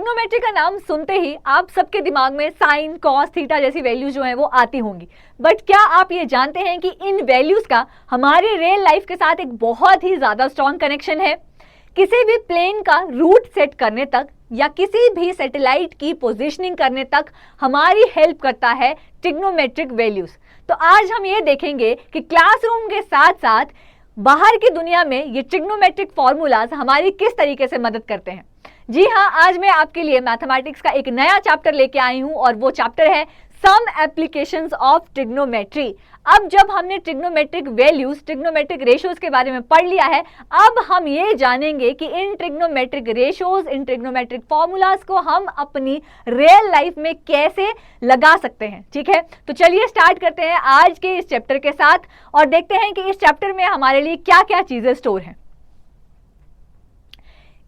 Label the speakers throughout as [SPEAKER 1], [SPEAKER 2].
[SPEAKER 1] Trigonometry का नाम सुनते ही आप सबके दिमाग में साइन, कॉस, थीटा जैसी वैल्यूज जो हैं वो आती होंगी। बट क्या आप ये जानते हैं कि इन वैल्यूज का हमारी रियल लाइफ के साथ एक बहुत ही ज्यादा स्ट्रॉन्ग कनेक्शन है। किसी भी प्लेन का रूट सेट करने तक या किसी भी सैटेलाइट की पोजीशनिंग करने तक हमारी हेल्प करता है ट्रिग्नोमेट्रिक वैल्यूज। तो आज हम ये देखेंगे कि क्लासरूम के साथ साथ बाहर की दुनिया में ये ट्रिग्नोमेट्रिक फॉर्मूलाज हमारी किस तरीके से मदद करते हैं। जी हाँ, आज मैं आपके लिए मैथमेटिक्स का एक नया चैप्टर लेके आई हूं और वो चैप्टर है सम एप्लीकेशंस ऑफ ट्रिग्नोमेट्री। अब जब हमने ट्रिग्नोमेट्रिक वैल्यूज, ट्रिग्नोमेट्रिक रेशियोज के बारे में पढ़ लिया है, अब हम ये जानेंगे कि इन ट्रिग्नोमेट्रिक रेशियोज, इन ट्रिग्नोमेट्रिक फॉर्मूलाज को हम अपनी रियल लाइफ में कैसे लगा सकते हैं। ठीक है, तो चलिए स्टार्ट करते हैं आज के इस चैप्टर के साथ और देखते हैं कि इस चैप्टर में हमारे लिए क्या क्या चीजें स्टोर हैं।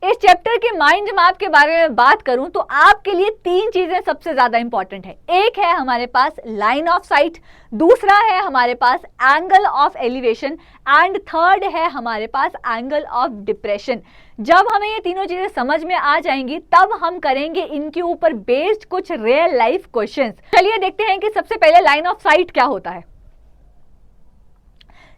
[SPEAKER 1] इस चैप्टर के माइंड मैप के बारे में बात करूं तो आपके लिए तीन चीजें सबसे ज्यादा इंपॉर्टेंट है। एक है हमारे पास लाइन ऑफ साइट, दूसरा है हमारे पास angle of elevation and third है हमारे पास एंगल ऑफ डिप्रेशन। जब हमें ये तीनों चीजें समझ में आ जाएंगी तब हम करेंगे इनके ऊपर बेस्ड कुछ रियल लाइफ क्वेश्चंस। चलिए देखते हैं कि सबसे पहले लाइन ऑफ साइट क्या होता है।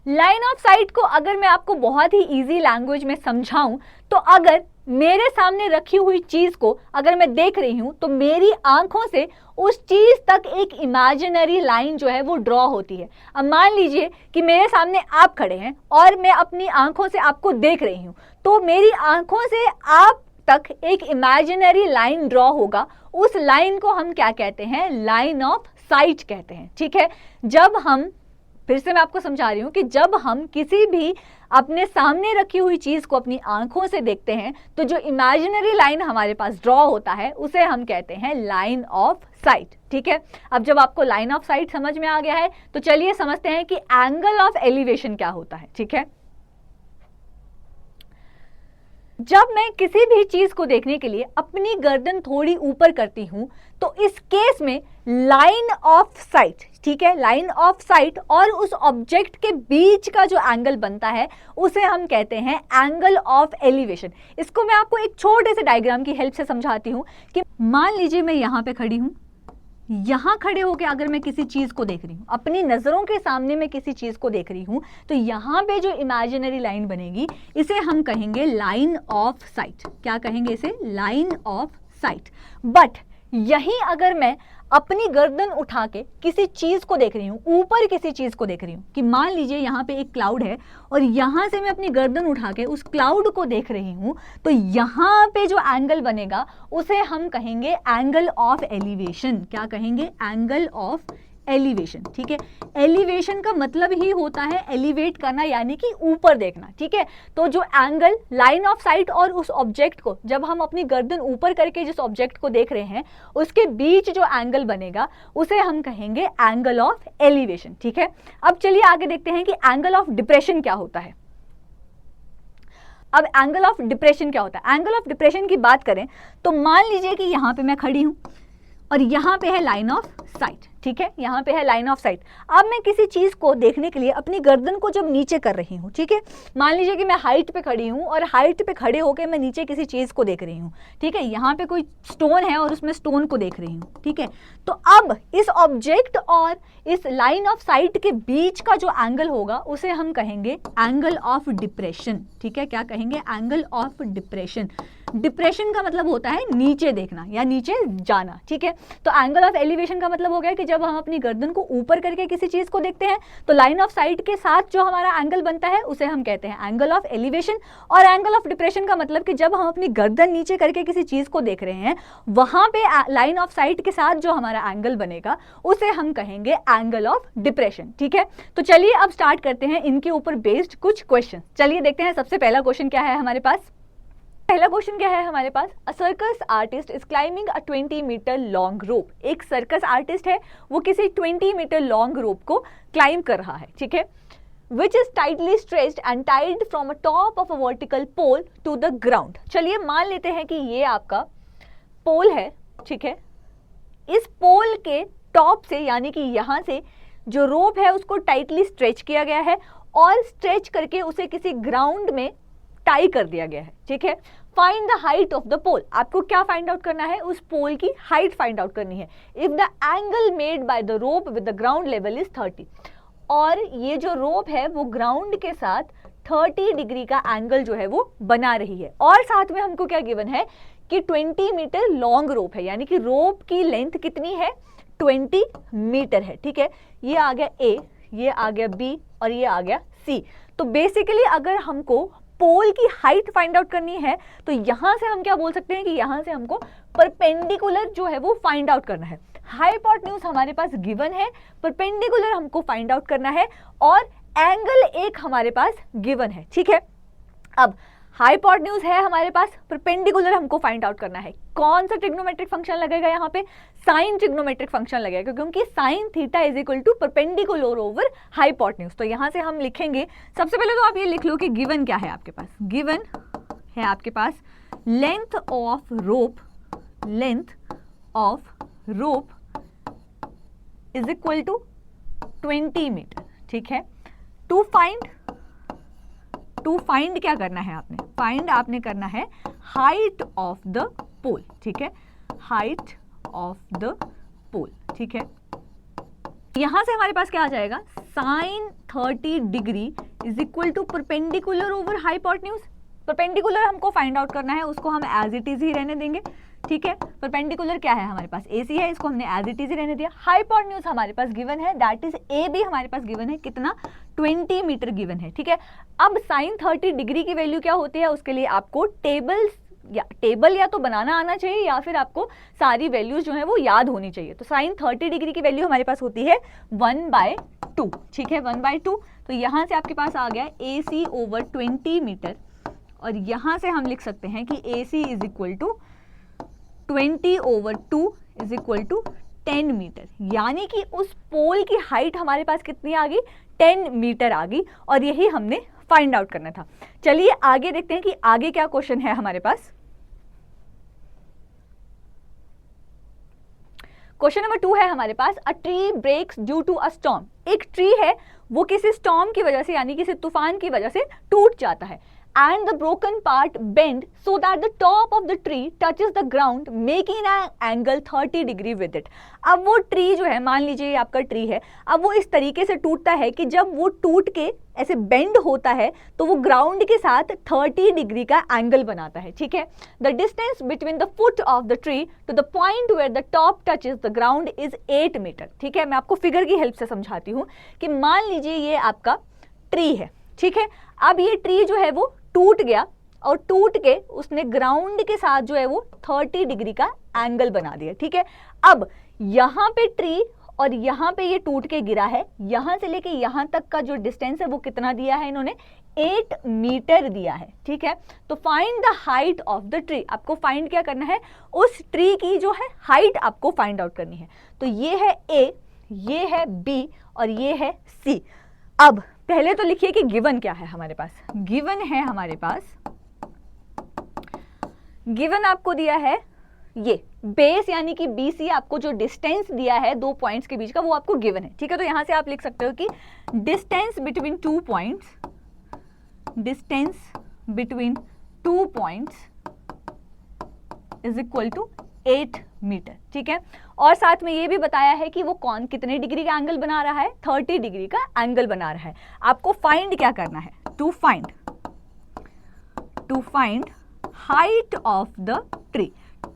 [SPEAKER 1] लाइन ऑफ साइट को अगर मैं आपको बहुत ही इजी लैंग्वेज में समझाऊं तो अगर मेरे सामने रखी हुई चीज को अगर मैं देख रही हूं तो मेरी आंखों से उस चीज तक एक इमेजिनरी लाइन जो है वो ड्रॉ होती है। अब मान लीजिए कि मेरे सामने आप खड़े हैं और मैं अपनी आंखों से आपको देख रही हूं, तो मेरी आंखों से आप तक एक इमेजिनरी लाइन ड्रॉ होगा। उस लाइन को हम क्या कहते हैं? लाइन ऑफ साइट कहते हैं। ठीक है, जब हम, फिर से मैं आपको समझा रही हूं कि जब हम किसी भी अपने सामने रखी हुई चीज को अपनी आंखों से देखते हैं तो जो इमेजिनरी लाइन हमारे पास ड्रॉ होता है उसे हम कहते हैं लाइन ऑफ साइट। ठीक है, अब जब आपको लाइन ऑफ साइट समझ में आ गया है तो चलिए समझते हैं कि एंगल ऑफ एलिवेशन क्या होता है। ठीक है, जब मैं किसी भी चीज को देखने के लिए अपनी गर्दन थोड़ी ऊपर करती हूं तो इस केस में लाइन ऑफ साइट, ठीक है, लाइन ऑफ साइट और उस ऑब्जेक्ट के बीच का जो एंगल बनता है उसे हम कहते हैं एंगल ऑफ एलिवेशन। इसको मैं आपको एक छोटे से डायग्राम की हेल्प से समझाती हूं कि मान लीजिए मैं यहां पे खड़ी हूं, यहां खड़े होकर अगर मैं किसी चीज को देख रही हूं, अपनी नजरों के सामने मैं किसी चीज को देख रही हूं, तो यहां पे जो इमेजिनरी लाइन बनेगी इसे हम कहेंगे लाइन ऑफ साइट। क्या कहेंगे इसे? Line of site. बट यहीं अगर मैं अपनी गर्दन उठा के किसी चीज को देख रही हूं, ऊपर किसी चीज को देख रही हूं, कि मान लीजिए यहां पे एक क्लाउड है और यहां से मैं अपनी गर्दन उठा के उस क्लाउड को देख रही हूं, तो यहां पे जो एंगल बनेगा उसे हम कहेंगे एंगल ऑफ एलिवेशन। क्या कहेंगे? Angle of elevation. ठीक है, एलिवेशन का मतलब ही होता है एलिवेट करना, यानी कि ऊपर देखना। ठीक है, तो जो एंगल लाइन ऑफ साइट और उस ऑब्जेक्ट को, जब हम अपनी गर्दन ऊपर करके जिस ऑब्जेक्ट को देख रहे हैं उसके बीच जो एंगल बनेगा उसे हम कहेंगे एंगल ऑफ एलिवेशन। ठीक है, अब चलिए आगे देखते हैं कि एंगल ऑफ डिप्रेशन क्या होता है। अब एंगल ऑफ डिप्रेशन क्या होता है? एंगल ऑफ डिप्रेशन की बात करें तो मान लीजिए कि यहां पे मैं खड़ी हूं और यहां पे है लाइन ऑफ साइट। ठीक है, यहां पे है लाइन ऑफ साइट। अब मैं किसी चीज को देखने के लिए अपनी गर्दन को जब नीचे कर रही हूं, ठीक है, मान लीजिए कि मैं हाइट पे खड़ी हूं और हाइट पे खड़े होकर मैं नीचे किसी चीज को देख रही हूं। ठीक है, यहां पे कोई स्टोन है और उसमें स्टोन को देख रही हूं। ठीक है, तो अब इस ऑब्जेक्ट और इस लाइन ऑफ साइट के बीच का जो एंगल होगा उसे हम कहेंगे एंगल ऑफ डिप्रेशन। ठीक है, क्या कहेंगे? Angle of depression. डिप्रेशन का मतलब होता है नीचे देखना या नीचे जाना। ठीक है, तो एंगल ऑफ एलिवेशन का मतलब हो गया कि जब हम अपनी गर्दन को ऊपर करके किसी चीज को देखते हैं तो लाइन ऑफ साइट के साथ जो हमारा एंगल बनता है उसे हम कहते हैं एंगल ऑफ एलिवेशन। और एंगल ऑफ डिप्रेशन का मतलब कि जब हम अपनी गर्दन नीचे करके किसी चीज को देख रहे हैं वहां पे लाइन ऑफ साइट के साथ जो हमारा एंगल बनेगा उसे हम कहेंगे एंगल ऑफ डिप्रेशन। ठीक है, तो चलिए अब स्टार्ट करते हैं इनके ऊपर बेस्ड कुछ क्वेश्चन। चलिए देखते हैं सबसे पहला क्वेश्चन क्या है हमारे पास। पहला क्वेश्चन क्या है हमारे पास? A circus artist is climbing a 20 metre long rope. एक सर्कस आर्टिस्ट है, वो किसी 20 मीटर लॉन्ग रोप को क्लाइंब कर रहा है। ठीक है, which is tightly stretched and tied from a top of a vertical pole to the ground। चलिए मान लेते हैं कि ये आपका पोल है। ठीक है, इस पोल के टॉप से यानी कि यहां से जो रोप है उसको टाइटली स्ट्रेच किया गया है और स्ट्रेच करके उसे किसी ग्राउंड में टाई कर दिया गया है, ठीक है। Find the height of the pole, आपको क्या फाइंड आउट करना है, उस पोल की हाइट फाइंड आउट करनी है। If the angle made by the rope with the ground level is 30, और ये जो रोप है वो ग्राउंड के साथ 30 डिग्री का एंगल जो है वो बना रही है, और साथ में हमको क्या गिवन है कि 20 मीटर लॉन्ग रोप है, यानी कि रोप की लेंथ कितनी है, 20 मीटर है, ठीक है। ये आ गया ए, ये आ गया बी और ये आ गया सी। तो बेसिकली अगर हमको पोल की हाइट फाइंड आउट करनी है तो यहां से हम क्या बोल सकते हैं कि यहां से हमको परपेंडिकुलर जो है वो फाइंड आउट करना है। हाइपोटेन्यूज हमारे पास गिवन है, परपेंडिकुलर हमको फाइंड आउट करना है, और एंगल एक हमारे पास गिवन है, ठीक है। अब हाइपोटेन्यूज है हमारे पास, परपेंडिकुलर हमको फाइंड आउट करना है। कौन सा ट्रिग्नोमेट्रिक फंक्शन लगेगा यहाँ पे, साइन ट्रिग्नोमेट्रिक फंक्शन लगेगा, क्योंकि sine theta is equal to perpendicular over hypotenuse. तो यहाँ से हम लिखेंगे, सबसे पहले तो आप ये लिख लो कि गिवन क्या है आपके पास, गिवन है आपके पास length of rope, length of rope is equal to 20 metre, ठीक है। टू फाइंड क्या करना है आपने, फाइंड आपने करना है हाइट ऑफ द पोल, ठीक है, हाइट ऑफ द पोल, ठीक है। यहां से हमारे पास क्या आ जाएगा, sine 30 degree is equal to perpendicular over hypotenuse. Perpendicular हमको फाइंड आउट करना है, उसको हम एज इट इज ही रहने देंगे, ठीक है। परपेंडिकुलर क्या है हमारे पास, AC है, इसको हमने एज इट इज ही रहने दिया। हाइपोटेन्यूज हमारे पास गिवन है, दैट इज AB हमारे पास गिवन है, कितना, 20 मीटर गिवन है, ठीक है। अब साइन 30 डिग्री की वैल्यू क्या होती है, उसके लिए आपको टेबल या तो बनाना आना चाहिए, या फिर आपको सारी वैल्यूज जो है वो याद होनी चाहिए। तो साइन 30 डिग्री की वैल्यू हमारे पास होती है 1/2, ठीक है, 1/2। तो यहाँ से आपके पास आ गया AC ओवर 20 मीटर, और यहाँ से हम लिख सकते हैं कि AC is equal to 20/2 is equal to 10 metre, यानी कि उस पोल की हाइट हमारे पास कितनी आ गई, 10 मीटर आ गई, और यही हमने फाइंड आउट करना था। चलिए आगे देखते हैं कि आगे क्या क्वेश्चन है हमारे पास। क्वेश्चन नंबर 2 है हमारे पास, a tree breaks due to a storm. एक ट्री है वो किसी स्टॉर्म की वजह से, यानी किसी तूफान की वजह से टूट जाता है, and the broken part bend so that the top of the tree touches the ground making an angle 30 degree with it। अब वो ट्री जो है, मान लीजिए आपका ट्री है, अब वो इस तरीके से टूटता है कि जब वो टूट के ऐसे बेंड होता है तो वो ग्राउंड के साथ 30 डिग्री का एंगल बनाता है, ठीक है। The distance between the foot of the tree to the point where the top touches the ground is 8 metre, ठीक है। मैं आपको फिगर की हेल्प से समझाती हूँ कि मान लीजिए ये आपका ट्री है, ठीक है। अब ये ट्री जो है वो टूट गया, और टूट के उसने ग्राउंड के साथ जो है वो 30 डिग्री का एंगल बना दिया, ठीक है। अब यहाँ पे ट्री और यहाँ पे ये टूट के गिरा है, यहाँ से लेके यहाँ तक का जो डिस्टेंस है वो कितना दिया है इन्होंने, 8 मीटर दिया है, ठीक है। तो find the height of the tree, आपको फाइंड क्या करना है, उस ट्री की जो है हाइट आपको फाइंड आउट करनी है। तो ये है A, ये है B और ये है C। अब पहले तो लिखिए कि गिवन क्या है हमारे पास, गिवन है हमारे पास, गिवन आपको दिया है ये बेस यानी कि BC, आपको जो डिस्टेंस दिया है दो पॉइंट्स के बीच का वो आपको गिवन है, ठीक है। तो यहां से आप लिख सकते हो कि distance between two points, distance between two points is equal to 8 metre, ठीक है। और साथ में ये भी बताया है कि वो कौन कितने डिग्री का एंगल बना रहा है, 30 डिग्री का एंगल बना रहा है। आपको फाइंड क्या करना है, to find height of the tree,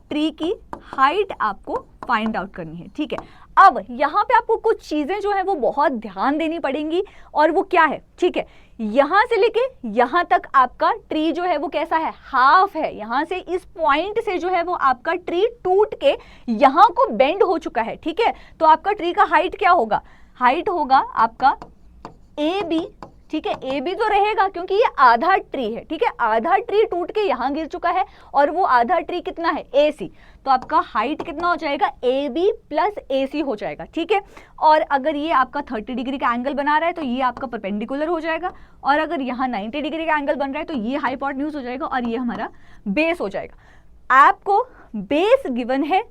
[SPEAKER 1] tree की हाइट आपको फाइंड आउट करनी है, ठीक है। अब यहाँ पे आपको कुछ चीजें जो है वो बहुत ध्यान देनी पड़ेंगी, और वो क्या है, ठीक है। यहां से लेके यहां तक आपका ट्री जो है वो कैसा है, हाफ है। यहां से इस पॉइंट से जो है वो आपका ट्री टूट के यहां को बेंड हो चुका है, ठीक है। तो आपका ट्री का हाइट क्या होगा, हाइट होगा आपका AB, ठीक है। AB तो रहेगा क्योंकि ये आधा ट्री है, ठीक है। आधा ट्री टूट के यहां गिर चुका है, और वो आधा ट्री कितना है, AC। तो आपका हाइट कितना हो जाएगा, AB प्लस AC हो जाएगा, ठीक है। और अगर ये आपका 30 डिग्री का एंगल बना रहा है तो ये आपका परपेंडिकुलर हो जाएगा, और अगर यहाँ 90 डिग्री का एंगल बन रहा है तो ये हाइपोटेन्यूज हो जाएगा, और ये हमारा बेस हो जाएगा। आपको बेस गिवन है,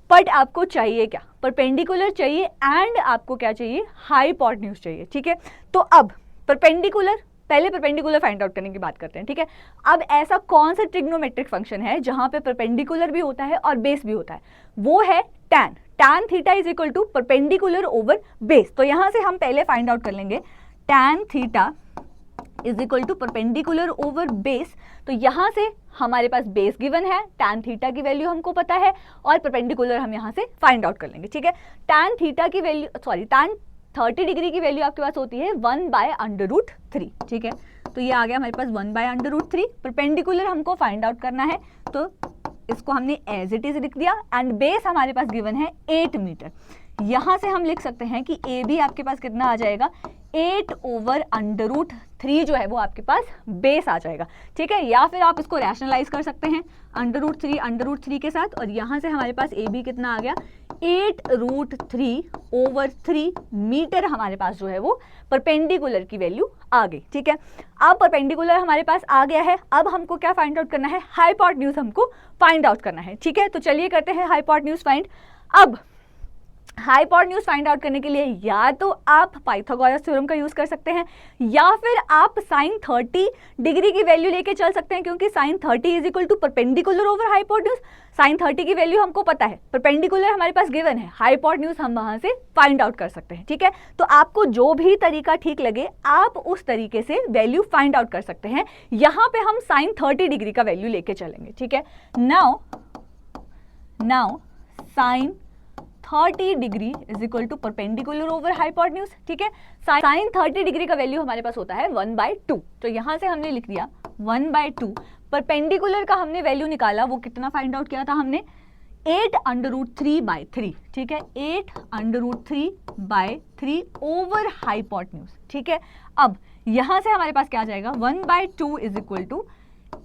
[SPEAKER 1] बट आपको चाहिए क्या, परपेंडिकुलर चाहिए, एंड आपको क्या चाहिए, हाइपोटेन्यूज चाहिए, ठीक है। तो अब परपेंडिकुलर पहले परपेंडिकुलर फाइंड आउट करने की बात करते हैं, ठीक है। अब ऐसा कौन सा ट्रिग्नोमेट्रिक फंक्शन है जहां पे परपेंडिकुलर भी होता है और बेस भी होता है, वो है tan। tan theta is equal to perpendicular over base. तो यहां से हम पहले फाइंड आउट कर लेंगे tan theta is equal to perpendicular over base. तो यहां से हमारे पास बेस गिवन है, tan थीटा की वैल्यू हमको पता है और परपेंडिकुलर हम यहां से फाइंड आउट कर लेंगे, ठीक है। tan थीटा की वैल्यू tan 30 डिग्री की वैल्यू आपके पास होती है 1/√3, ठीक है। तो ये आ गया हमारे पास 1/√3। परपेंडिकुलर हमको फाइंड आउट करना है तो इसको हमने एज इट इज लिख दिया एंड बेस हमारे पास गिवन है 8 मीटर। यहां से हम लिख सकते हैं कि ए भी आपके पास कितना आ जाएगा 8/√3 जो है वो आपके पास बेस आ जाएगा, ठीक है। या फिर आप इसको रैशनलाइज कर सकते हैं √3 के साथ और यहां से हमारे पास ए बी कितना आ गया 8√3/3 मीटर हमारे पास जो है वो परपेंडिकुलर की वैल्यू आ गई, ठीक है। अब परपेंडिकुलर हमारे पास आ गया है, अब हमको क्या फाइंड आउट करना है, हाइपोटेन्यूज हमको फाइंड आउट करना है, ठीक है। तो चलिए करते हैं हाइपोटेन्यूज फाइंड। अब हाइपोटेन्यूज फाइंड आउट करने के लिए या तो आप पाइथागोरस थ्योरम का यूज कर सकते हैं या फिर आप sin 30 डिग्री की वैल्यू लेके चल सकते हैं, क्योंकि sin 30 is equal to perpendicular over hypotenuse. sin 30 की वैल्यू हमको पता है, परपेंडिकुलर हमारे पास गिवन है, हाइपोटेन्यूज हम वहां से फाइंड आउट कर सकते हैं, ठीक है। तो आपको जो भी तरीका ठीक लगे आप उस तरीके से वैल्यू फाइंड आउट कर सकते हैं। यहां पे हम sin 30 डिग्री का वैल्यू लेके चलेंगे, ठीक है। Now sin 30 degree is equal to perpendicular over hypotenuse, ठीक है। sin 30 डिग्री का वैल्यू हमारे पास होता है 1/2। तो यहां से हमने लिख दिया 1/2। परपेंडिकुलर का हमने वैल्यू निकाला, वो कितना फाइंड आउट किया था हमने 8√3/3, ठीक है। 8√3/3 ओवर हाइपोटेन्यूज, ठीक है। अब यहां से हमारे पास क्या आ जाएगा 1/2 is equal to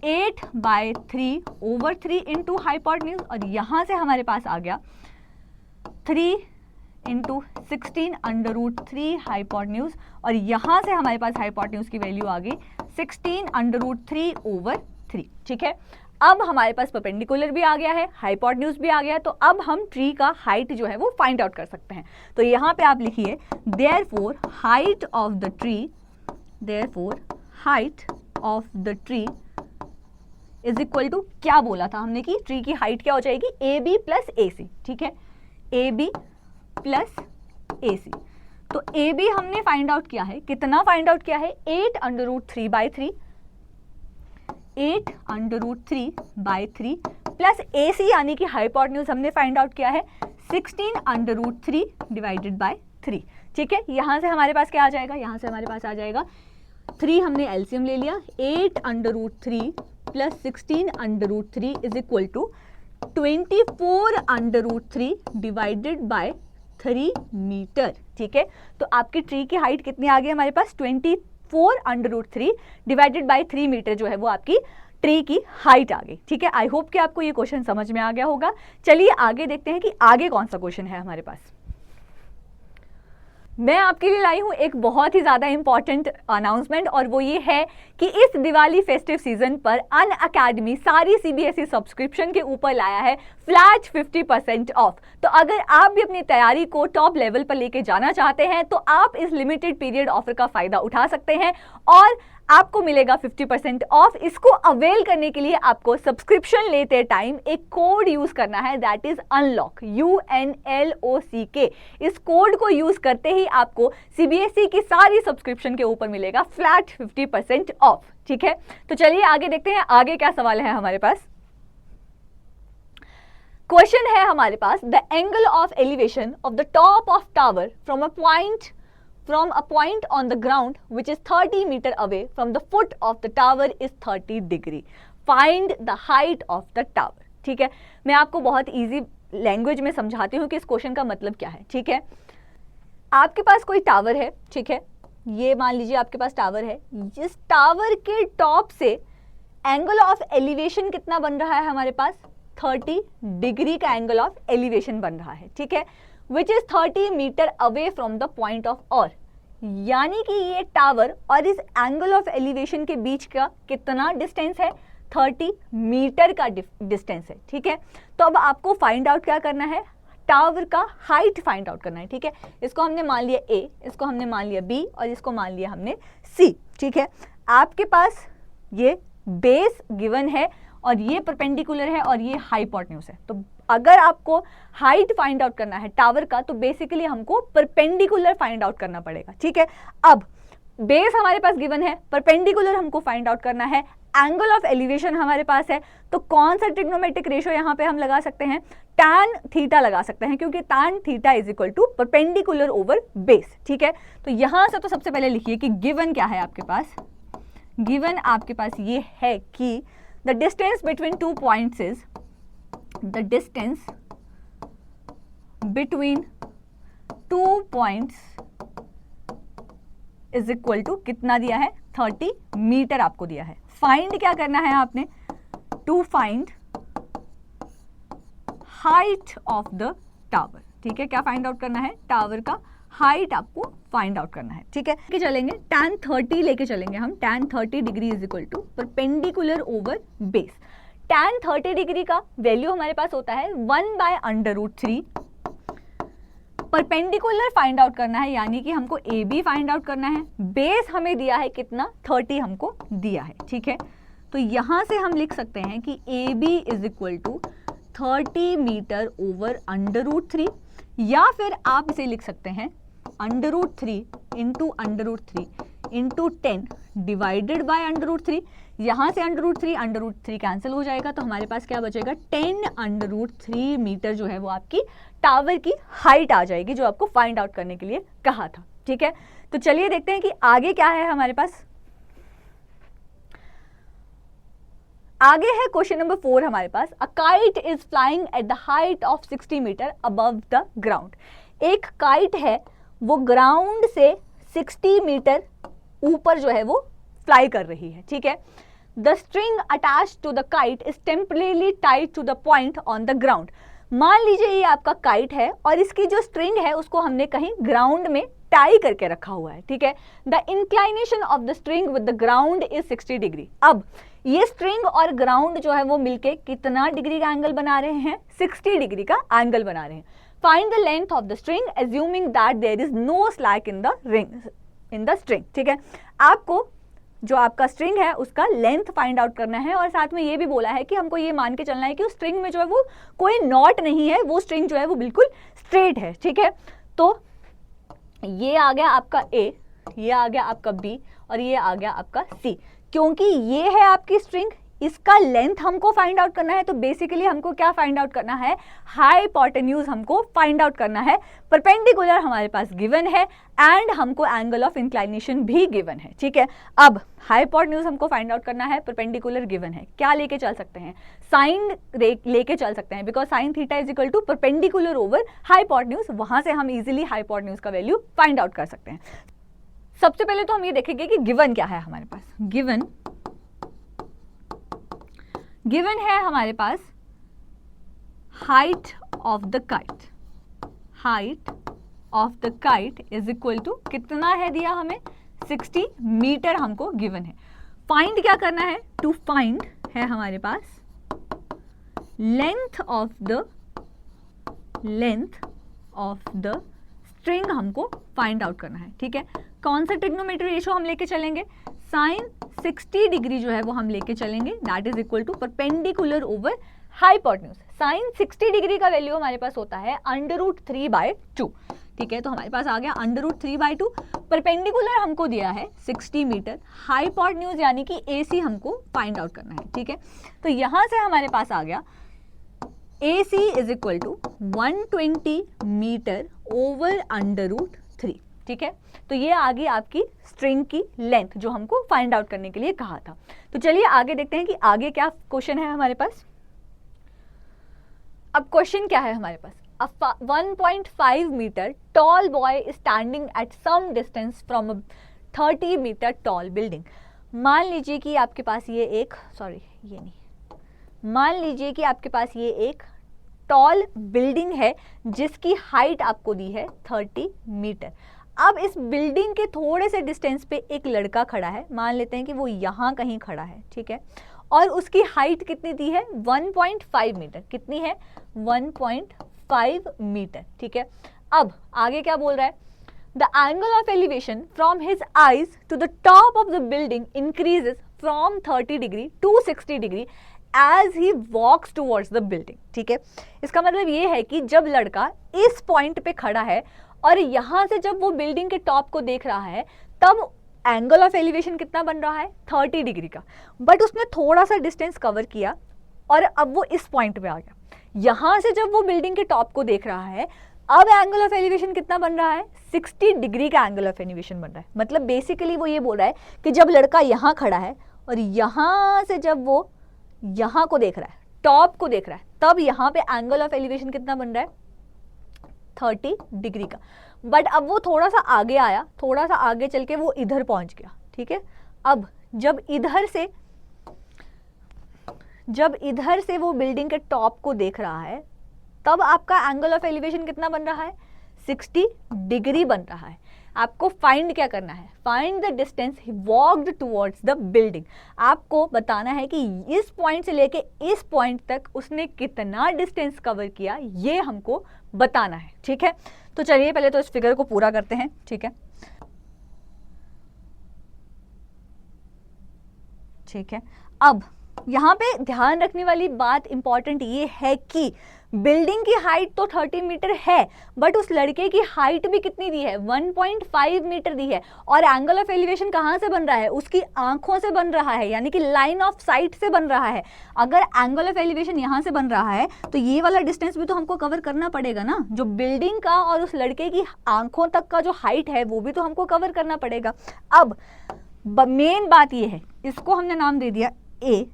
[SPEAKER 1] 8/3/3 into hypotenuse और यहां से हमारे पास आ गया 3 इंटू 16√3 हाइपोटेन्यूज और यहां से हमारे पास हाइपोटेन्यूज की वैल्यू आ गई 16√3/3, ठीक है। अब हमारे पास परपेंडिकुलर भी आ गया है, हाइपोटेन्यूज भी आ गया है, तो अब हम ट्री का हाइट जो है वो फाइंड आउट कर सकते हैं। तो यहां पे आप लिखिए therefore height of the tree is equal to, क्या बोला था हमने कि ट्री की हाइट क्या हो जाएगी AB प्लस AC, ठीक है। AB plus AC। तो AB हमने फाइंड आउट किया है, कितना फाइंड आउट किया है 8√3/3 प्लस AC यानी कि हाइपोटेन्यूज हमने फाइंड आउट किया है 16√3/3, ठीक है। यहां से हमारे पास क्या आ जाएगा, यहां से हमारे पास आ जाएगा 3 हमने एलसीएम ले लिया 8√3 plus 16√3 is equal to 24√3 divided by 3 metre, ठीक है। तो आपकी ट्री की हाइट कितनी आ गई हमारे पास 24√3 डिवाइडेड बाय 3 मीटर जो है वो आपकी ट्री की हाइट आ गई, ठीक है। आई होप कि आपको ये क्वेश्चन समझ में आ गया होगा। चलिए आगे देखते हैं कि आगे कौन सा क्वेश्चन है हमारे पास। मैं आपके लिए लाई हूं एक बहुत ही ज़्यादा इंपॉर्टेंट अनाउंसमेंट और वो ये है कि इस दिवाली फेस्टिव सीजन पर अनअकैडमी सारी CBSE सब्सक्रिप्शन के ऊपर लाया है फ्लैट 50% ऑफ। तो अगर आप भी अपनी तैयारी को टॉप लेवल पर लेके जाना चाहते हैं तो आप इस लिमिटेड पीरियड ऑफर का फ़ायदा उठा सकते हैं और आपको मिलेगा 50% ऑफ। इसको अवेल करने के लिए आपको सब्सक्रिप्शन लेते टाइम एक कोड यूज करना है, दैट इज अनलॉक, UNLOCK। इस कोड को यूज करते ही आपको CBSE की सारी सब्सक्रिप्शन के ऊपर मिलेगा फ्लैट 50% ऑफ, ठीक है। तो चलिए आगे देखते हैं आगे क्या सवाल है हमारे पास। क्वेश्चन है हमारे पास the angle of elevation of the top of tower from a point on the ground which is 30 meter away from the foot of the tower is 30 degree. Find the height of the tower. ठीक है, मैं आपको बहुत easy language में समझाती हूँ कि इस क्वेश्चन का मतलब क्या है, ठीक है। आपके पास कोई टावर है, ठीक है, ये मान लीजिए आपके पास टावर है, जिस टावर के टॉप से एंगल ऑफ एलिवेशन कितना बन रहा है हमारे पास 30 डिग्री का एंगल ऑफ एलिवेशन बन रहा है, ठीक है, which is 30 metre away from the point of और, यानी कि ये टावर और इस एंगल ऑफ एलिवेशन के बीच का कितना डिस्टेंस है 30 मीटर का डिस्टेंस है, ठीक है। तो अब आपको फाइंड आउट क्या करना है, टावर का हाइट फाइंड आउट करना है, ठीक है। इसको हमने मान लिया A, इसको हमने मान लिया B और इसको मान लिया हमने C, ठीक है। आपके पास ये बेस गिवन है और ये परपेंडिकुलर है और ये हाइपोटेन्यूज है। तो अगर आपको हाइट फाइंड आउट करना है टावर का तो बेसिकली हमको परपेंडिकुलर फाइंड आउट करना पड़ेगा, ठीक है। अब बेस हमारे पास गिवन है, परपेंडिकुलर हमको फाइंड आउट करना है, एंगल ऑफ एलिवेशन हमारे पास है, तो कौन सा ट्रिग्नोमेट्रिक रेशियो यहाँ पे हम लगा सकते हैं, tan थीटा लगा सकते हैं, क्योंकि tan theta is equal to perpendicular over base, ठीक है। तो यहां से तो सबसे पहले लिखिए कि गिवन क्या है आपके पास, गिवन आपके पास ये है कि the distance between 2 points is, the distance between 2 points is equal to कितना दिया है, 30 मीटर आपको दिया है। फाइंड क्या करना है आपने, to find height of the tower, ठीक है। क्या फाइंड आउट करना है, टावर का हाइट आपको फाइंड आउट करना है, ठीक है। लेके चलेंगे tan 30 लेके चलेंगे हम, tan 30 degree is equal to perpendicular over base. tan 30 degree का वैल्यू हमारे पास होता है 1/√3। परपेंडिकुलर फाइंड आउट करना है, यानी कि हमको ए बी फाइंड आउट करना है। बेस हमें दिया है कितना, 30 हमको दिया है, ठीक है। तो यहां से हम लिख सकते हैं कि A B is equal to 30 metre over √3, या फिर आप इसे लिख सकते हैं √3 इंटू 10 डिवाइडेड बाय √3। यहां से √3 कैंसिल हो जाएगा, तो हमारे पास क्या बचेगा, 10 √3 मीटर जो है वो आपकी टावर की हाइट आ जाएगी, जो आपको फाइंड आउट करने के लिए कहा था, ठीक है। तो चलिए देखते हैं कि आगे क्या है हमारे पास। आगे है क्वेश्चन नंबर 4 हमारे पास, a kite is flying at the height of 60 metre above the ground. एक काइट है, वो ग्राउंड से 60 मीटर ऊपर जो है वो फ्लाई कर रही है, ठीक है। The string attach to the kite is temporarily tied to the point on the ground. मान लीजिए ये आपका काइट है और इसकी जो स्ट्रिंग है उसको हमने कहीं ग्राउंड में टाई करके रखा हुआ है, ठीक है। The inclination of the string with the ground is 60 degree. अब ये स्ट्रिंग और ग्राउंड जो है वो मिलके कितना डिग्री का एंगल बना रहे हैं, 60 डिग्री का एंगल बना रहे हैं। Find the length of the string assuming that there is no slack in the string, ठीक है। आपको जो आपका स्ट्रिंग है उसका लेंथ फाइंड आउट करना है, और साथ में ये भी बोला है कि हमको ये मान के चलना है कि उस स्ट्रिंग में जो है वो कोई नॉट नहीं है, वो स्ट्रिंग जो है वो बिल्कुल स्ट्रेट है, ठीक है। तो ये आ गया आपका ए, ये आ गया आपका बी और ये आ गया आपका सी। क्योंकि ये है आपकी स्ट्रिंग, इसका लेंथ हमको फाइंड आउट करना है, तो बेसिकली हमको क्या फाइंड आउट करना है, हाइपोटेन्यूज हमको फाइंड आउट करना है। परपेंडिकुलर हमारे पास गिवन है एंड हमको एंगल ऑफ इंक्लाइनेशन भी गिवन है, ठीक है। अब हाइपोटेन्यूज हमको फाइंड आउट करना है, परपेंडिकुलर गिवन है, क्या लेके चल सकते हैं, साइन लेके चल सकते हैं, because sine theta is equal to perpendicular over hypotenuse. वहां से हम इजिली हाइपोटेन्यूज का वैल्यू फाइंड आउट कर सकते हैं। सबसे पहले तो हम ये देखेंगे कि गिवन क्या है हमारे पास। गिवन है हमारे पास height of the kite, height of the kite is equal to कितना है दिया हमें, 60 मीटर हमको गिवन है। फाइंड क्या करना है, टू फाइंड है हमारे पास लेंथ ऑफ द स्ट्रिंग हमको फाइंड आउट करना है, ठीक है। कौन सा ट्रिग्नोमेट्री रेशियो हम लेके चलेंगे, साइन 60 डिग्री जो है वो हम लेके चलेंगे, that is equal to perpendicular over hypotenuse. Sine 60 degree का वैल्यू हमारे पास होता है √3/2, ठीक है। तो हमारे पास आ गया √3/2। परपेंडिकुलर हमको दिया है 60 मीटर, हाइपोटेन्यूज यानी कि AC हमको फाइंड आउट करना है, ठीक है। तो यहां से हमारे पास आ गया AC is equal to 120 metre over √3, ठीक है। तो ये आ गई आपकी स्ट्रिंग की लेंथ जो हमको फाइंड आउट करने के लिए कहा था। तो चलिए आगे देखते हैं कि आगे क्या क्वेश्चन है हमारे पास। अब क्वेश्चन क्या है हमारे पास, 1.5 metre tall boy is standing at some distance from a 30 metre tall building. मान लीजिए कि आपके पास ये एक मान लीजिए कि आपके पास ये एक टॉल बिल्डिंग है जिसकी हाइट आपको दी है 30 मीटर। अब इस बिल्डिंग के थोड़े से डिस्टेंस पे एक लड़का खड़ा है, मान लेते हैं कि वो यहाँ कहीं खड़ा है, ठीक है। और उसकी हाइट कितनी दी है, 1.5 मीटर। कितनी है, 1.5 मीटर, ठीक है। अब आगे क्या बोल रहा है, the angle of elevation from his eyes to the top of the building increases from 30 degree to 60 degree as he walks towards the building। ठीक है, इसका मतलब ये है कि जब लड़का इस पॉइंट पे खड़ा है और यहाँ से जब वो बिल्डिंग के टॉप को देख रहा है तब एंगल ऑफ एलिवेशन कितना बन रहा है 30 डिग्री का, बट उसने थोड़ा सा डिस्टेंस कवर किया और अब वो इस पॉइंट पे आ गया। यहाँ से जब वो बिल्डिंग के टॉप को देख रहा है अब एंगल ऑफ एलिवेशन कितना बन रहा है 60 डिग्री का एंगल ऑफ एलिवेशन बन रहा है। मतलब बेसिकली वो ये बोल रहा है कि जब लड़का यहाँ खड़ा है और यहाँ से जब वो यहाँ को देख रहा है, टॉप को देख रहा है, तब यहाँ पे एंगल ऑफ एलिवेशन कितना बन रहा है 30 डिग्री का। बट अब वो थोड़ा सा आगे आया, थोड़ा सा आगे चल के वो इधर पहुंच गया। ठीक है, अब जब इधर से वो बिल्डिंग के टॉप को देख रहा है तब आपका एंगल ऑफ एलिवेशन कितना बन रहा है 60 डिग्री बन रहा है। आपको फाइंड क्या करना है, find the distance he walked towards the building. आपको बताना है कि इस पॉइंट से लेके इस पॉइंट तक उसने कितना डिस्टेंस कवर किया, ये हमको बताना है। ठीक है, तो चलिए पहले तो इस फिगर को पूरा करते हैं। ठीक है, अब यहाँ पे ध्यान रखने वाली बात इंपॉर्टेंट ये है कि बिल्डिंग की हाइट तो 30 मीटर है बट उस लड़के की हाइट भी कितनी दी है 1.5 मीटर दी है। और एंगल ऑफ एलिवेशन कहाँ से बन रहा है, उसकी आंखों से बन रहा है, यानी कि लाइन ऑफ साइट से बन रहा है। अगर एंगल ऑफ एलिवेशन यहाँ से बन रहा है तो ये वाला डिस्टेंस भी तो हमको कवर करना पड़ेगा ना, जो बिल्डिंग का और उस लड़के की आंखों तक का जो हाइट है वो भी तो हमको कवर करना पड़ेगा। अब मेन बात ये है, इसको हमने नाम दे दिया ए,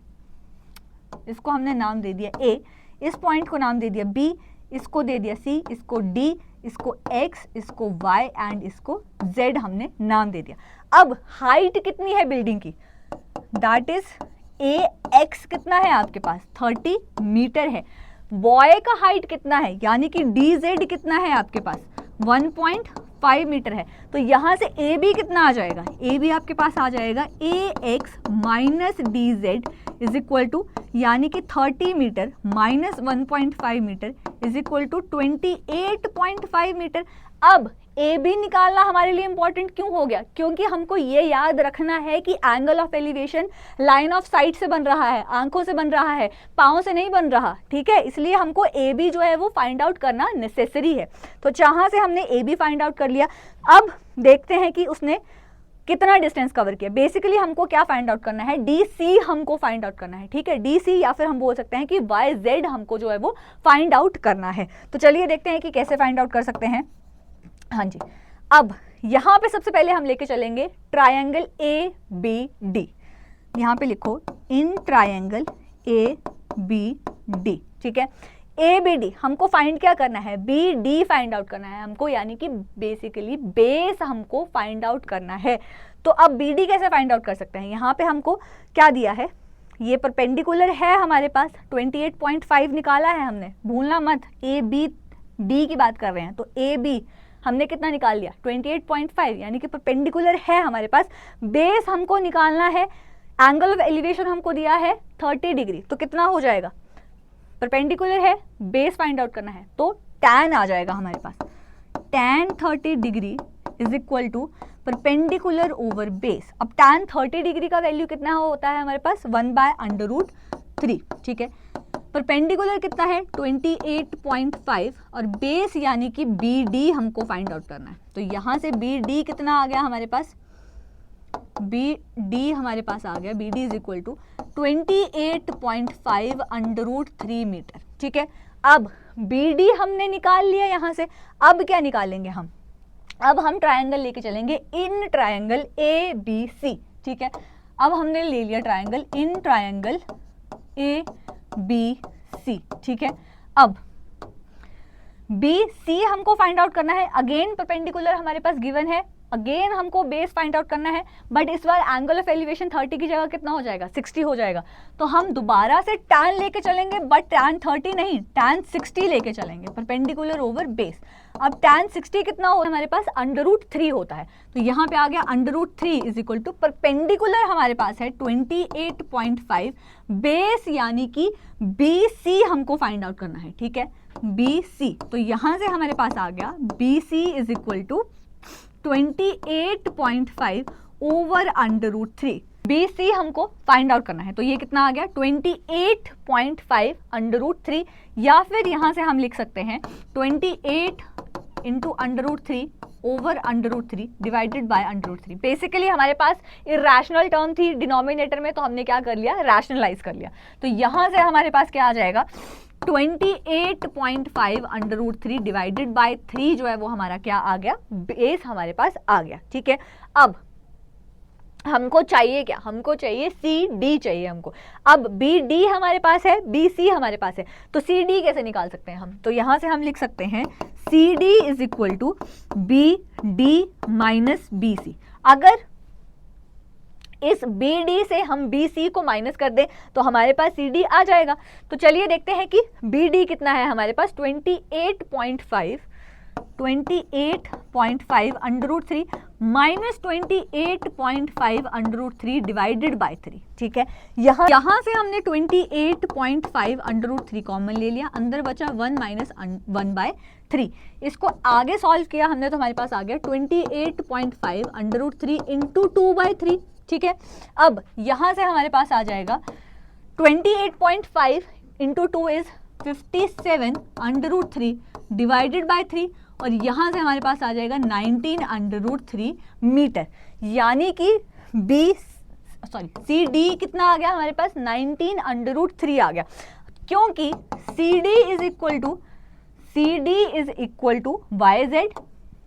[SPEAKER 1] इसको हमने नाम दे दिया ए, इस पॉइंट को नाम दे दिया बी, इसको दे दिया सी, इसको डी, इसको एक्स, इसको वाई एंड इसको जेड हमने नाम दे दिया। अब हाइट कितनी है बिल्डिंग की, दैट इज ए एक्स कितना है आपके पास 30 मीटर है। बॉय का हाइट कितना है, यानी कि डी जेड कितना है आपके पास 1.5 मीटर है। तो यहाँ से ए बी कितना आ जाएगा, ए बी आपके पास आ जाएगा A X minus D Z is equal to, यानी कि 30 metre minus 1.5 metre is equal to 28.5 metre. अब ए बी निकालना हमारे लिए इंपॉर्टेंट क्यों हो गया, क्योंकि हमको ये याद रखना है कि angle of elevation line of site से बन रहा है, आंखों से बन रहा है, पाँव से नहीं बन रहा। ठीक है, इसलिए हमको ए बी जो है वो फाइंड आउट करना नेसेसरी है। तो जहाँ से हमने ए बी फाइंड आउट कर लिया, अब देखते हैं कि उसने कितना डिस्टेंस कवर किया। बेसिकली हमको क्या फाइंड आउट करना है, डी सी हमको फाइंड आउट करना है। ठीक है, डी सी या फिर हम बोल सकते हैं कि वाई जेड हमको जो है वो फाइंड आउट करना है। तो चलिए देखते हैं कि कैसे फाइंड आउट कर सकते हैं। हाँ जी, अब यहाँ पे सबसे पहले हम लेके चलेंगे ट्रायंगल ए बी डी। यहाँ पे लिखो in triangle A B D. ठीक है, ए बी डी हमको फाइंड क्या करना है, बी डी फाइंड आउट करना है हमको, यानी कि बेसिकली बेस हमको फाइंड आउट करना है। तो अब बी डी कैसे फाइंड आउट कर सकते हैं, यहाँ पे हमको क्या दिया है, ये परपेंडिकुलर है हमारे पास 28.5 निकाला है हमने, भूलना मत, ए बी डी की बात कर रहे हैं। तो ए बी हमने कितना निकाल लिया 28.5, यानी कि परपेंडिकुलर है हमारे पास। बेस हमको निकालना है, एंगल ऑफ एलिवेशन हमको दिया है 30 डिग्री, तो कितना हो जाएगा, परपेंडिकुलर है, बेस फाइंड आउट करना है तो tan आ जाएगा हमारे पास। tan 30 degree is equal to perpendicular over base. अब tan 30 डिग्री का वैल्यू कितना होता है हमारे पास 1/√3। ठीक है, परपेंडिकुलर कितना है 28.5 और बेस यानी कि बी डी हमको फाइंड आउट करना है। तो यहाँ से बी डी कितना आ गया हमारे पास, बी डी हमारे पास आ गया, B D is equal to 28.5/√3 metre. ठीक है, अब बी डी हमने निकाल लिया यहाँ से। अब क्या निकालेंगे हम, अब हम ट्रायंगल लेके चलेंगे इन ट्रायंगल ए बी सी। ठीक है, अब हमने ले लिया triangle in triangle A B C. ठीक है, अब बी सी हमको फाइंड आउट करना है। अगेन परपेंडिकुलर हमारे पास गिवन है, अगेन हमको बेस फाइंड आउट करना है, बट इस बार एंगल ऑफ एलिवेशन 30 की जगह कितना हो जाएगा 60 हो जाएगा। तो हम दोबारा से tan लेके चलेंगे, बट tan 30 नहीं, tan 60 लेके चलेंगे, परपेंडिकुलर ओवर बेस। अब tan 60 कितना होता है हमारे पास √3 होता है, तो यहाँ पे आ गया √3 इज इक्वल टू परपेंडिकुलर हमारे पास है 28.5, बेस यानी कि BC हमको फाइंड आउट करना है। ठीक है, BC, तो यहाँ से हमारे पास आ गया BC is equal to 28.5 over under root 3। BC हमको फाइंड आउट करना है, तो ये कितना आ गया 28.5 अंडर रूट 3, या फिर यहां से हम लिख सकते हैं 28 into under root 3 over under root 3 divided by under root 3। Basically हमारे पास इरेशनल टर्म थी डिनोमिनेटर में, तो हमने क्या कर लिया, रैशनलाइज कर लिया। तो यहां से हमारे पास क्या आ जाएगा 28.5 अंडर रूट 3 डिवाइडेड बाय 3 जो है वो हमारा क्या आ गया, बेस हमारे पास आ गया। ठीक है, अब हमको चाहिए क्या, हमको चाहिए CD चाहिए हमको। अब BD हमारे पास है, BC हमारे पास है, तो CD कैसे निकाल सकते हैं हम, तो यहां से हम लिख सकते हैं CD is equal to BD minus BC। अगर इस BD से हम BC को माइनस कर दें तो हमारे पास CD आ जाएगा। तो चलिए देखते हैं कि BD कितना है हमारे पास 28.5 under root 3 minus 28.5 under root 3 divided by 3। ठीक है, यहाँ से हमने 28.5 अंडर रूट 3 कॉमन ले लिया, अंदर बचा 1 माइनस 1/3। इसको आगे सॉल्व किया हमने तो हमारे पास आ गया 28.5 अंडर रूट 3 इंटू 2/3। ठीक है, अब यहाँ से हमारे पास आ जाएगा 28.5 into 2 is 57 under root 3 divided by 3, और यहाँ से हमारे पास आ जाएगा 19 अंडर रूट 3 मीटर, यानी कि CD कितना आ गया हमारे पास 19 अंडर रूट 3 आ गया, क्योंकि CD is equal to YZ।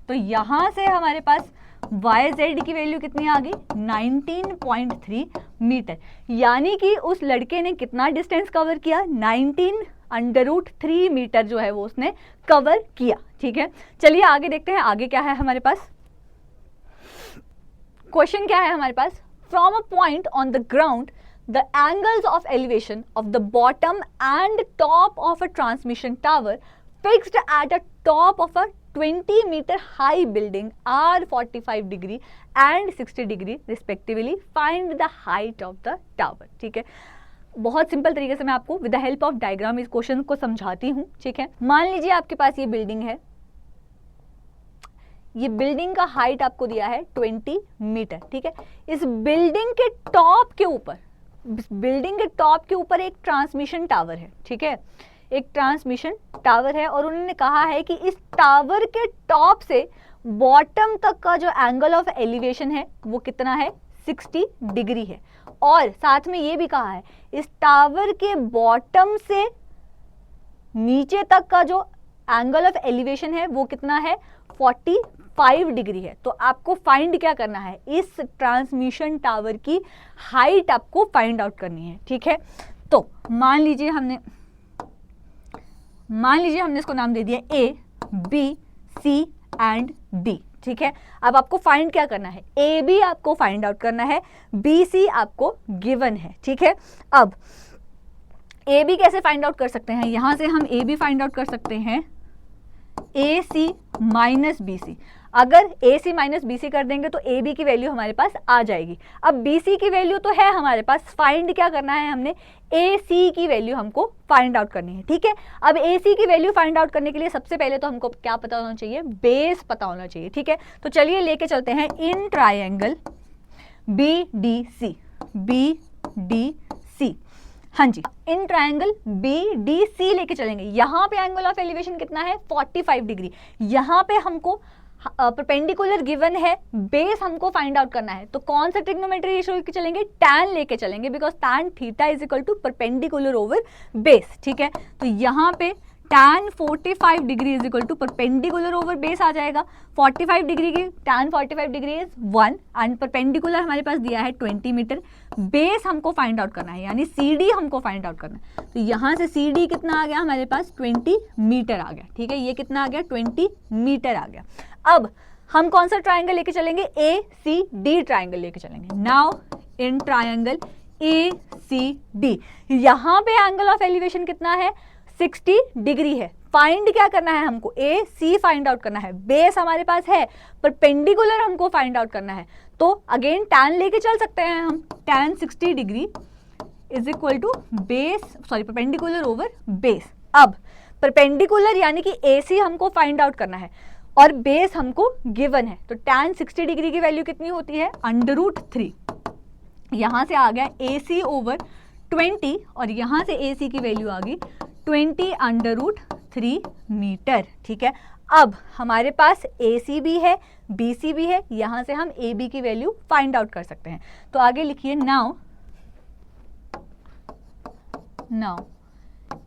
[SPEAKER 1] तो यहाँ से हमारे पास YZ की वैल्यू कितनी आ गई 19.3 मीटर, यानी कि उस लड़के ने कितना डिस्टेंस कवर किया 19 अंडर रूट 3 मीटर जो है वो उसने कवर किया। ठीक है, चलिए आगे देखते हैं, आगे क्या है हमारे पास, क्वेश्चन क्या है हमारे पास, from a point on the ground the angles of elevation of the bottom and top of a transmission tower fixed at a top of a 20 metre high building are 45 degree and 60 degree respectively, find the height of the tower. ठीक है, बहुत simple तरीके से मैं आपको with the help of diagram इस question को समझाती हूँ। ठीक है, मान लीजिए आपके पास ये बिल्डिंग है, ये बिल्डिंग का हाइट आपको दिया है 20 मीटर। ठीक है, इस बिल्डिंग के टॉप के ऊपर एक ट्रांसमिशन टावर है। ठीक है, एक ट्रांसमिशन टावर है, और उन्होंने कहा है कि इस टावर के टॉप से बॉटम तक का जो एंगल ऑफ एलिवेशन है वो कितना है 60 डिग्री है, और साथ में ये भी कहा है इस टावर के बॉटम से नीचे तक का जो एंगल ऑफ एलिवेशन है वो कितना है 45 डिग्री है। तो आपको फाइंड क्या करना है, इस ट्रांसमिशन टावर की हाइट आपको फाइंड आउट करनी है। ठीक है, तो मान लीजिए हमने इसको नाम दे दिया A, B, C and D। ठीक है, अब आपको फाइंड क्या करना है, AB आपको फाइंड आउट करना है, BC आपको गिवन है। ठीक है, अब AB कैसे फाइंड आउट कर सकते हैं, यहां से हम AB फाइंड आउट कर सकते हैं AC माइनस BC। अगर AC माइनस BC कर देंगे तो AB की वैल्यू हमारे पास आ जाएगी। अब BC की वैल्यू तो है हमारे पास, फाइंड क्या करना है हमने, AC की वैल्यू हमको फाइंड आउट करनी है। ठीक है, अब AC की वैल्यू फाइंड आउट करने के लिए सबसे पहले तो हमको क्या पता होना चाहिए, बेस पता होना चाहिए। ठीक है, तो चलिए लेके चलते हैं इन ट्रायंगल BDC। हाँ जी, इन ट्रायंगल BDC लेके चलेंगे। यहाँ पे एंगल ऑफ एलिवेशन कितना है 45 डिग्री, यहाँ पे हमको परपेंडिकुलर गिवन है, बेस हमको फाइंड आउट करना है। तो कौन सा ट्रिग्नोमेट्री रेशियो लेके चलेंगे, tan लेके चलेंगे, because tan theta is equal to perpendicular over base. ठीक है, तो यहाँ पे tan 45 degree is equal to perpendicular over base आ जाएगा। 45 डिग्री की tan 45 degree is 1 and perpendicular हमारे पास दिया है 20 मीटर। बेस हमको फाइंड आउट करना है, यानी CD हमको फाइंड आउट करना है। तो यहाँ से CD कितना आ गया हमारे पास 20 मीटर आ गया। ठीक है, ये कितना आ गया 20 मीटर आ गया। अब हम कौन सा ट्राइंगल लेके चलेंगे, ACD ट्राइंगल लेके चलेंगे। नाउ इन ट्राइंगल ACD, यहाँ पे एंगल ऑफ एलिवेशन कितना है 60 डिग्री है। फाइंड क्या करना है हमको, AC फाइंड आउट करना है, बेस हमारे पास है, परपेंडिकुलर हमको फाइंड आउट करना है। तो अगेन tan लेके चल सकते हैं हम, tan 60 degree is equal to perpendicular over base. अब परपेंडिकुलर यानी कि AC हमको फाइंड आउट करना है, और बेस हमको गिवन है, तो tan 60 डिग्री की वैल्यू कितनी होती है, √3। यहाँ से आ गया AC ओवर 20 और यहाँ से AC की वैल्यू आ गई 20√3 मीटर। ठीक है, अब हमारे पास AC भी है, BC भी है, यहाँ से हम AB की वैल्यू फाइंड आउट कर सकते हैं। तो आगे लिखिए now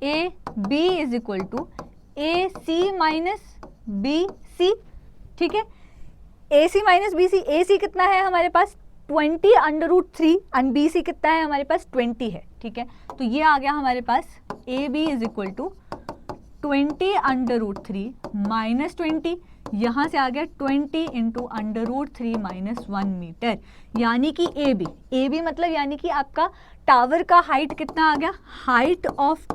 [SPEAKER 1] AB is equal to AC minus BC। ठीक है, AC माइनस BC, AC कितना है हमारे पास 20√3 एंड BC कितना है हमारे पास 20 है। ठीक है, तो ये आ गया हमारे पास AB is equal to 20√3 minus 20, यहाँ से आ गया 20 इंटू √3 माइनस 1 मीटर, यानी कि AB मतलब यानी कि आपका टावर का हाइट कितना आ गया, height of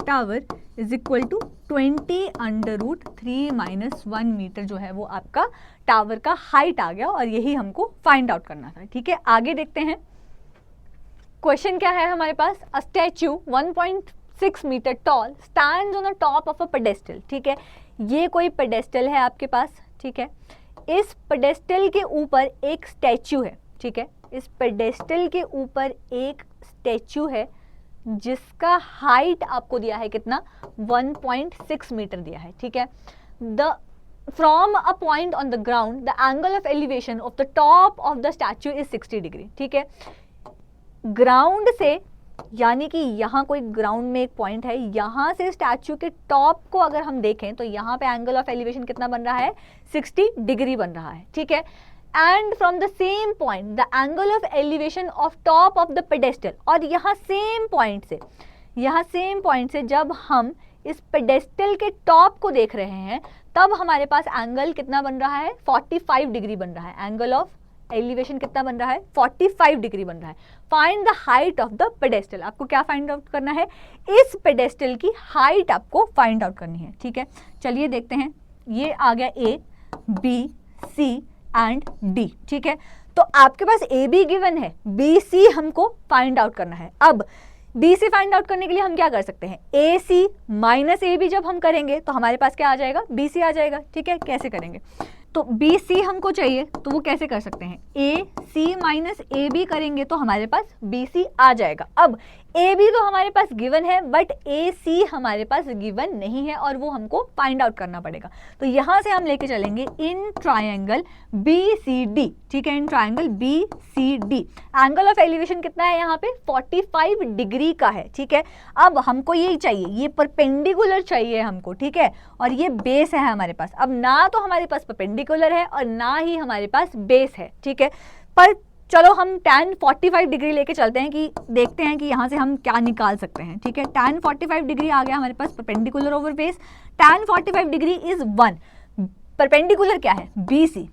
[SPEAKER 1] tower is equal to 20√3 minus 1 metre जो है वो आपका टावर का हाइट आ गया और यही हमको फाइंड आउट करना था। ठीक है, आगे देखते हैं क्वेश्चन क्या है हमारे पास। A statue 1.6 metre tall stands on the top of a pedestal. ठीक है, ये कोई पेडेस्टल है आपके पास। ठीक है, इस पेडेस्टल के ऊपर एक स्टैच्यू है। ठीक है, इस पेडेस्टल के ऊपर एक स्टैच्यू है जिसका हाइट आपको दिया है कितना, 1.6 मीटर दिया है। ठीक है, from a point on the ground the angle of elevation of the top of the statue is 60 degree. ठीक है, ग्राउंड से यानी कि यहाँ कोई ग्राउंड में एक पॉइंट है, यहाँ से स्टैच्यू के टॉप को अगर हम देखें तो यहाँ पे एंगल ऑफ एलिवेशन कितना बन रहा है, 60 डिग्री बन रहा है। ठीक है, and from the same point the angle of elevation of top of the pedestal, और यहाँ सेम पॉइंट से जब हम इस पेडेस्टल के टॉप को देख रहे हैं तब हमारे पास एंगल कितना बन रहा है, 45 डिग्री बन रहा है। एंगल ऑफ एलिवेशन कितना बन रहा है, 45 डिग्री बन रहा है। Find the height of the pedestal, आपको क्या फाइंड आउट करना है, इस पेडेस्टल की हाइट आपको फाइंड आउट करनी है। ठीक है, चलिए देखते हैं, ये आ गया A, B, C and D। ठीक है, तो आपके पास AB गिवन है, BC हमको फाइंड आउट करना है। अब BC फाइंड आउट करने के लिए हम क्या कर सकते हैं, AC माइनस AB जब हम करेंगे तो हमारे पास क्या आ जाएगा, BC आ जाएगा। ठीक है, कैसे करेंगे, तो BC हमको चाहिए तो वो कैसे कर सकते हैं, AC माइनस AB करेंगे तो हमारे पास BC आ जाएगा। अब AB तो हमारे पास गिवन है बट AC हमारे पास गिवन नहीं है और वो हमको फाइंड आउट करना पड़ेगा। तो यहाँ से हम लेके चलेंगे इन ट्रायंगल BCD। ठीक है, in triangle BCD angle of elevation कितना है यहाँ पे, 45 डिग्री का है। ठीक है, अब हमको यही चाहिए, ये परपेंडिकुलर चाहिए हमको। ठीक है, और ये बेस है हमारे पास। अब ना तो हमारे पास परपेंडिकुलर है और ना ही हमारे पास बेस है। ठीक है, पर चलो हम tan 45 डिग्री लेके चलते हैं कि देखते हैं कि यहाँ से हम क्या निकाल सकते हैं। ठीक है, tan 45 डिग्री आ गया हमारे पास perpendicular over base. tan 45 degree is 1, perpendicular क्या है, BC,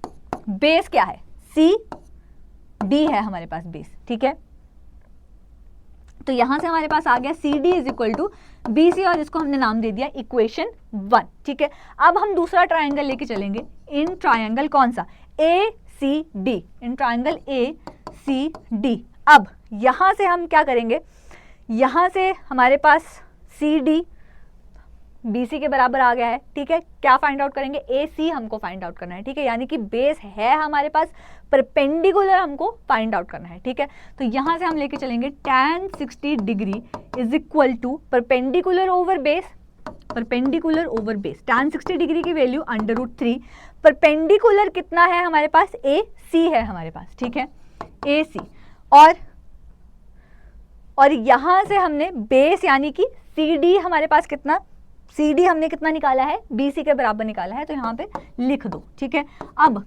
[SPEAKER 1] बेस क्या है, CD है हमारे पास बेस। ठीक है, तो यहाँ से हमारे पास आ गया CD is equal to BC और इसको हमने नाम दे दिया इक्वेशन 1। ठीक है, अब हम दूसरा ट्रायंगल लेके चलेंगे, इन ट्रायंगल कौन सा, ACD, इन ट्रायंगल ACD। अब यहाँ से हम क्या करेंगे, यहाँ से हमारे पास CD BC के बराबर आ गया है। ठीक है, क्या फाइंड आउट करेंगे, AC हमको फाइंड आउट करना है। ठीक है, यानी कि बेस है हमारे पास, परपेंडिकुलर हमको फाइंड आउट करना है। ठीक है, तो यहाँ से हम लेके चलेंगे tan 60 degree is equal to perpendicular over base, perpendicular over base. tan 60 degree की वैल्यू √3, परपेंडिकुलर कितना है हमारे पास, AC है हमारे पास। ठीक है, AC, और यहाँ से हमने बेस यानी कि CD हमारे पास कितना, CD हमने कितना निकाला है, BC के बराबर निकाला है, तो यहाँ पे लिख दो। ठीक है, अब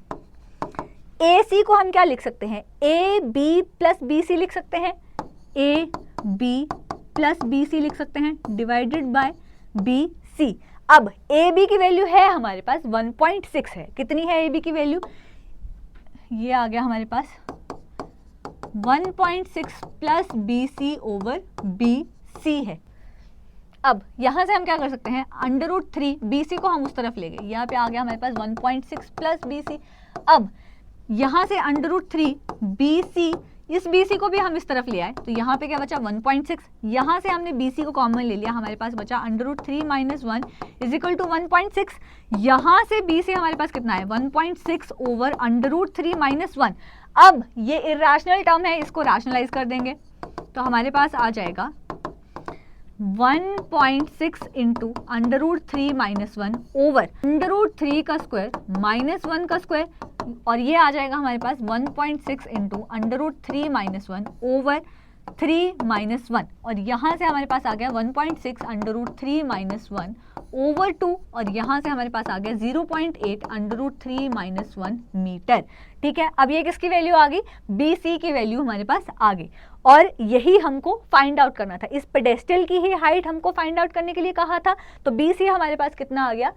[SPEAKER 1] AC को हम क्या लिख सकते हैं, AB प्लस BC लिख सकते हैं, AB प्लस BC लिख सकते हैं डिवाइडेड बाय BC। अब AB की वैल्यू है हमारे पास 1.6 है, कितनी है AB की वैल्यू, ये आ गया हमारे पास 1.6 प्लस BC ओवर BC है। अब यहाँ से हम क्या कर सकते हैं, √3 BC को हम उस तरफ ले गए, यहाँ पे आ गया हमारे पास 1.6 प्लस BC। अब यहाँ से √3 BC इस BC को भी हम इस तरफ ले आए तो यहाँ पे क्या बचा 1.6, यहाँ से हमने BC को कॉमन ले लिया, हमारे पास बचा √3 - 1 = 1.6। यहाँ से BC हमारे पास कितना है 1.6 ओवर √3 - 1। अब ये इरेशनल टर्म है, इसको रैशनलाइज कर देंगे तो हमारे पास आ जाएगा 1.6 इंटू √3 - 1 ओवर √3 का स्क्वायर -1 का स्क्वायर, और ये आ जाएगा हमारे पास 1.6 इंटू √3 - 1 ओवर 3 - 1, और यहाँ से हमारे पास आ गया 1.6 √3 - 1 ओवर 2, और यहाँ से हमारे पास आ गया 0.8 √3 - 1 मीटर। ठीक है, अब ये किसकी वैल्यू आ गई, BC की वैल्यू हमारे पास आ गई, और यही हमको फाइंड आउट करना था। इस पेडेस्टल की ही हाइट हमको फाइंड आउट करने के लिए कहा था, तो BC हमारे पास कितना आ गया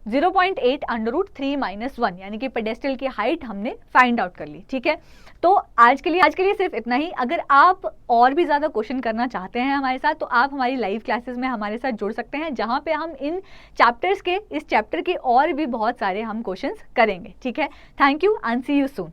[SPEAKER 1] 0.8 √3 - 1, यानी कि पेडेस्टल की हाइट हमने फाइंड आउट कर ली। ठीक है, तो आज के लिए सिर्फ इतना ही। अगर आप और भी ज़्यादा क्वेश्चन करना चाहते हैं हमारे साथ तो आप हमारी लाइव क्लासेस में हमारे साथ जुड़ सकते हैं, जहाँ पे हम इन चैप्टर्स के, इस चैप्टर के और भी बहुत सारे हम क्वेश्चंस करेंगे। ठीक है, thank you and see you soon.